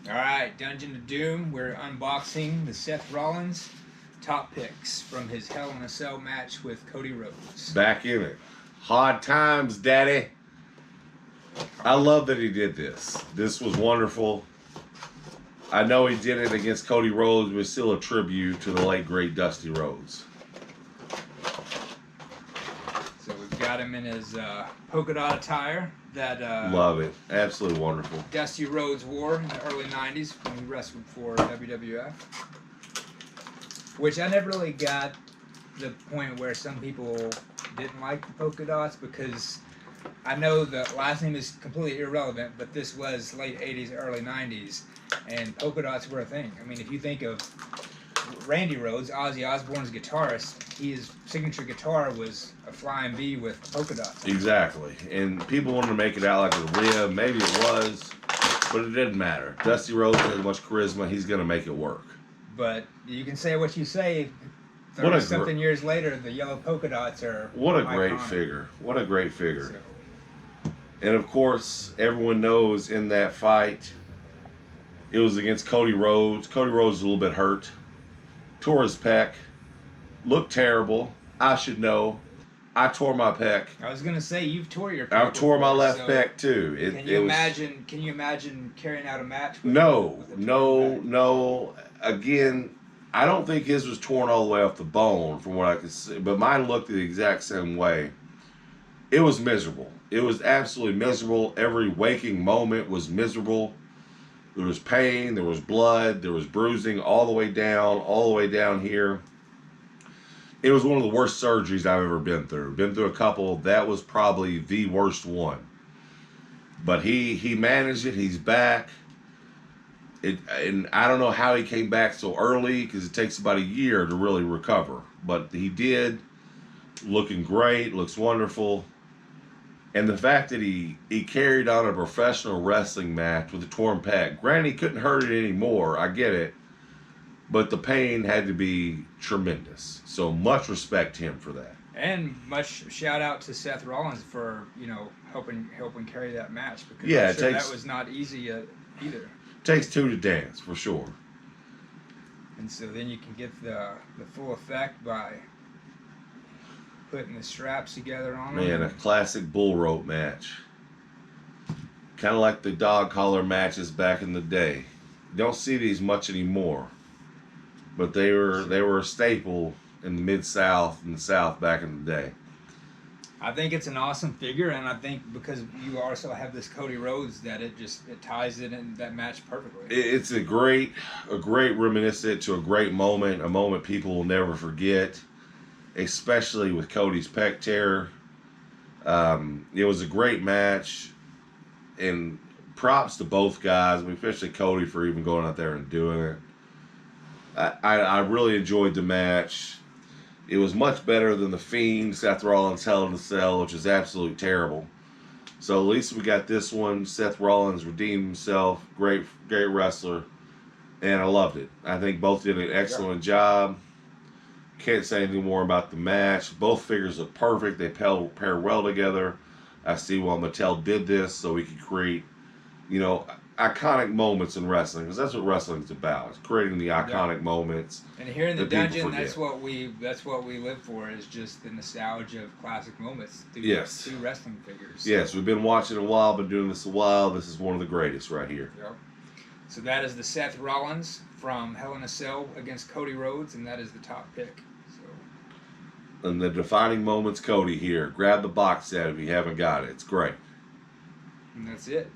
Alright, Dungeon of Doom. We're unboxing the Seth Rollins top picks from his Hell in a Cell match with Cody Rhodes. Back in it. Hard times, daddy. I love that he did this. This was wonderful. I know he did it against Cody Rhodes, but it's still a tribute to the late, great Dusty Rhodes. So we've got him in his polka dot attire that love it. Absolutely wonderful. Dusty Rhodes wore in the early 90s when he wrestled for WWF. Which I never really got the point where some people didn't like the polka dots, because I know the last name is completely irrelevant, but this was late 80s, early 90s, and polka dots were a thing. I mean, if you think of Randy Rhodes, Ozzy Osbourne's guitarist, his signature guitar was a flying V with polka dots. Exactly. And people wanted to make it out like a rib. Maybe it was, but it didn't matter. Dusty Rhodes has much charisma. He's going to make it work. But you can say what you say. 30-something years later, the yellow polka dots are what a iconic. Great figure. What a great figure. So. And of course, everyone knows in that fight, it was against Cody Rhodes. Cody Rhodes was a little bit hurt. Tore his pec. Looked terrible. I should know. I tore my pec. I was gonna say, you've tore your pec. I've tore my left so pec too. Can you imagine carrying out a match with No. pec? Again, I don't think his was torn all the way off the bone from what I could see, but mine looked the exact same way. It was miserable. It was absolutely miserable. Every waking moment was miserable. There was pain, there was blood, there was bruising all the way down here. It was one of the worst surgeries I've ever been through. Been through a couple. That was probably the worst one. But he managed it. He's back. And I don't know how he came back so early, because it takes about a year to really recover. But he did. Looking great. Looks wonderful. And the fact that he carried on a professional wrestling match with a torn pec. Granted, he couldn't hurt it anymore. I get it. But the pain had to be tremendous. So much respect to him for that. And much shout out to Seth Rollins for, helping carry that match, because yeah, I'm sure that was not easy either. Takes two to dance, for sure. And so then you can get the full effect by putting the straps together on them. Man, a classic bull rope match. Kind of like the dog collar matches back in the day. Don't see these much anymore. But they were a staple in the Mid-South and the South back in the day. I think it's an awesome figure, and I think because you also have this Cody Rhodes, that it ties it in that match perfectly. It's a great reminiscent to a great moment, a moment people will never forget, especially with Cody's pec tear. It was a great match, and props to both guys, especially Cody for even going out there and doing it. I really enjoyed the match. It was much better than the Fiend, Seth Rollins Hell in a Cell, which is absolutely terrible. So at least we got this one. Seth Rollins redeemed himself. Great wrestler. And I loved it. I think both did an excellent job. Can't say anything more about the match. Both figures are perfect. They pair well together. I see why Mattel did this, so we could create, iconic moments in wrestling, because that's what wrestling's about. It's creating the iconic moments. And here in the dungeon, that's what we live for, is just the nostalgia of classic moments through wrestling figures. Yes, we've been watching a while, been doing this a while. This is one of the greatest right here. Yep. So that is the Seth Rollins from Hell in a Cell against Cody Rhodes, and that is the top pick. So. And the defining moments, Cody here. Grab the box set if you haven't got it. It's great. And that's it.